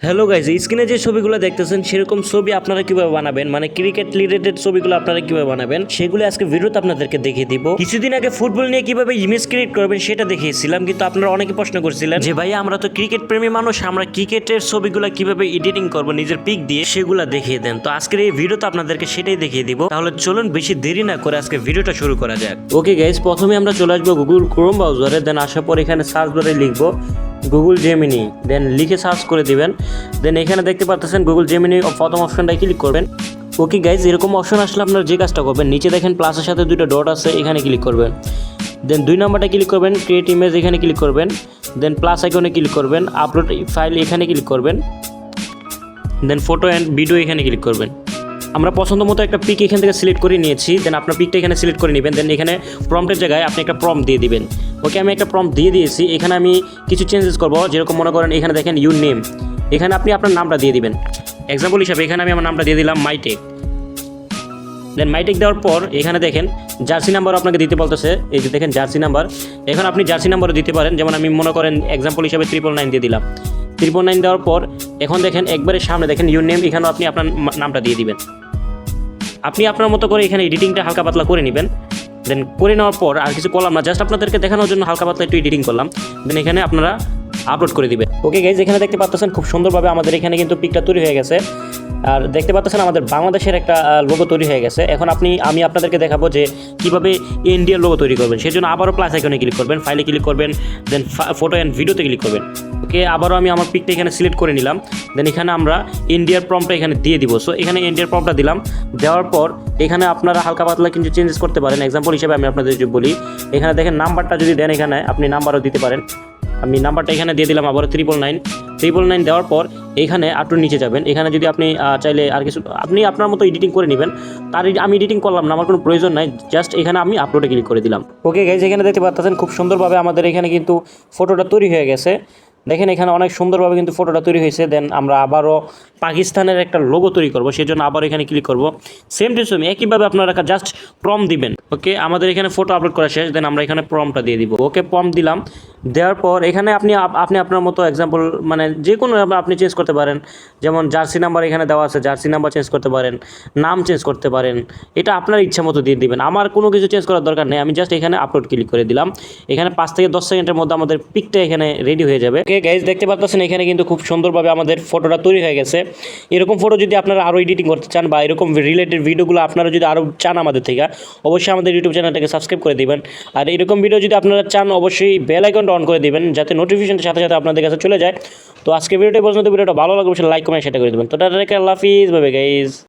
Hello guys, স্ক্রিনে যে ছবিগুলো দেখতেছেন সেরকম ছবি আপনারা কিভাবে বানাবেন, মানে ক্রিকেট রিলেটেড ছবিগুলো আপনারা কিভাবে বানাবেন সেগুলো আজকে ভিডিওতে আপনাদেরকে দেখিয়ে দিব। কিছুদিন আগে ফুটবল নিয়ে কিভাবে ইমেজ ক্রিয়েট করবেন সেটা দেখিয়েছিলাম, কিন্তু আপনারা অনেকে প্রশ্ন করছিলেন যে ভাই আমরা তো ক্রিকেট প্রেমী মানুষ, আমরা ক্রিকেটের ছবিগুলো কিভাবে এডিটিং করব নিজের পিক দিয়ে সেগুলো দেখিয়ে দেন। তো আজকের এই ভিডিওতে আপনাদেরকে সেটাই দেখিয়ে দিব। তাহলে চলুন বেশি দেরি না করে আজকে ভিডিওটা শুরু করা যাক। ওকে গাইজ, প্রথমে আমরা চলে আসবো গুগল ক্রোম ব্রাউজারে, দেন আসার পর এখানে সার্চ বারে লিখবো গুগল জেমিনি, দেন লিখে সার্চ করে দিবেন। দেন এখানে দেখতে পাচ্ছেন গুগল জেমিনি প্রথম অপশনটাই ক্লিক করবেন। ওকে গাইজ, এরকম অপশন আসলে আপনারা যে কাজটা করবেন, নিচে দেখেন প্লাসের সাথে দুটো ডট আছে, এখানে ক্লিক করবেন। দেন 2 নাম্বারটা ক্লিক করবেন, ক্রিয়েট ইমেজ এখানে ক্লিক করবেন। দেন প্লাস আইকনে ক্লিক করবেন, আপলোড ফাইল এখানে ক্লিক করবেন। দেন ফটো অ্যান্ড ভিডিও এখানে ক্লিক করবেন। আমরা পছন্দ মতো একটা পিক এখান থেকে সিলেক্ট করে নিয়েছি। দেন আপনার পিকটা এখানে সিলেক্ট করে নেবেন। দেন এখানে প্রম্পটের জায়গায় আপনি একটা প্রম্পট দিয়ে দিবেন। ওকে, আমি একটা প্রম্পট দিয়ে দিয়েছি। এখানে আমি কিছু চেঞ্জেস করবো, যেরকম মনে করেন এখানে দেখেন ইউর নেম, এখানে আপনি আপনার নামটা দিয়ে দিবেন। এক্সাম্পল হিসাবে এখানে আমি আমার নামটা দিয়ে দিলাম মাইটেক। দেন মাইটেক দেওয়ার পর এখানে দেখেন জার্সি নাম্বার আপনাকে দিতে বলতেছে, এই যে দেখেন জার্সি নাম্বার। এখন আপনি জার্সি নাম্বারও দিতে পারেন, যেমন আমি মনে করেন এক্সাম্পল হিসাবে 999 দিয়ে দিলাম। 999 দেওয়ার পর এখন দেখেন একবারে সামনে দেখেন ইউর নেম, এখানেও আপনি আপনার নামটা দিয়ে দিবেন। আপনি আপনার মতো করে এখানে এডিটিংটা হালকা পাতলা করে নেবেন। দেন করে নেওয়ার পর আর কিছু করলাম না, জাস্ট আপনাদেরকে দেখানোর জন্য হালকা পাতলা একটু এডিটিং করলাম। দেন এখানে আপনারা আপলোড করে দিবেন। ওকে গাইজ, এখানে দেখতে পাচ্ছেন খুব সুন্দরভাবে আমাদের এখানে কিন্তু পিকটা তৈরি হয়ে গেছে। আর দেখতে পাচ্ছেন আমাদের বাংলাদেশের একটা লোগো তৈরি হয়ে গেছে। এখন আমি আপনাদেরকে দেখাবো যে কীভাবে ইন্ডিয়ার লোগো তৈরি করবেন। সেই জন্য আবারও প্লাস আইকনে ক্লিক করবেন, ফাইলে ক্লিক করবেন, দেন ফটো অ্যান্ড ভিডিওতে ক্লিক করবেন। ওকে, আবারও আমি আমার পিকটা এখানে সিলেক্ট করে নিলাম। দেন এখানে আমরা ইন্ডিয়ার প্রম্পটটা এখানে দিয়ে দিব। সো এখানে ইন্ডিয়ার প্রম্পটটা দিলাম। দেওয়ার পর এখানে আপনারা হালকা পাতলা কিন্তু চেঞ্জেস করতে পারেন। এক্সাম্পল হিসেবে আমি আপনাদের যদি বলি, এখানে দেখেন নাম্বারটা যদি দেন, এখানে আপনি নাম্বারও দিতে পারেন। আমি নাম্বারটা এখানে দিয়ে দিলাম আবার 999 দেওয়ার পর এখানে একটু নিচে যাবেন। এখানে যদি আপনি চাইলে আর কিছু আপনি আপনার মতো এডিটিং করে নেবেন। তার আমি এডিটিং করলাম না, আমার কোনো প্রয়োজন নাই, জাস্ট এখানে আমি আপলোডে ক্লিক করে দিলাম। ওকে গাইজ, এখানে দেখতে পাচ্ছেন খুব সুন্দরভাবে আমাদের এখানে কিন্তু ফটোটা তৈরি হয়ে গেছে। দেখেন এখানে অনেক সুন্দরভাবে কিন্তু ফটোটা তৈরি হয়েছে। দেন আমরা আবারও পাকিস্তানের একটা লোগো তৈরি করবো, সেই জন্য আবারও এখানে ক্লিক করবো। সেম টু সেম একইভাবে আপনারা জাস্ট প্রম্পট দিবেন। ওকে, আমাদের এখানে ফটো আপলোড করা শেষ। দেন আমরা এখানে প্রম্পটটা দিয়ে দিব। ওকে, প্রম্পট দিলাম। দেওয়ার পর এখানে আপনি আপনার মতো এক্সাম্পল মানে যে কোনো আপনি চেঞ্জ করতে পারেন। যেমন জার্সি নাম্বার এখানে দেওয়া আছে, জার্সি নাম্বার চেঞ্জ করতে পারেন, নাম চেঞ্জ করতে পারেন। এটা আপনার ইচ্ছা মতো দিয়ে দিবেন, আমার কোনো কিছু চেঞ্জ করার দরকার নেই। আমি জাস্ট এখানে আপলোড ক্লিক করে দিলাম। এখানে 5 থেকে 10 সেকেন্ডের মধ্যে আমাদের পিকটা এখানে রেডি হয়ে যাবে। ওকে গাইজ, দেখতে পাচ্ছেন এখানে কিন্তু খুব সুন্দরভাবে আমাদের ফটোটা তৈরি হয়ে গেছে। এরকম ফটো যদি আপনারা আরও এডিটিং করতে চান বা এরকম রিলেটেড ভিডিওগুলো আপনারা যদি আরও চান আমাদের থেকে, অবশ্যই আমাদের ইউটিউব চ্যানেলটাকে সাবস্ক্রাইব করে দিবেন। আর এরকম ভিডিও যদি আপনারা চান অবশ্যই বেল আইকনটা অন করে দিবেন, যাতে নোটিফিকেশনের সাথে সাথে আপনাদের কাছে চলে যায়। তো আজকে ভিডিওটা পর্যন্ত, ভিডিওটা ভালো লাগবে অবশ্যই লাইক কমেন্ট সেটা করে দেবেন। তো টাটা, আল্লাহ হাফিজ, বাই বাই গাইজ।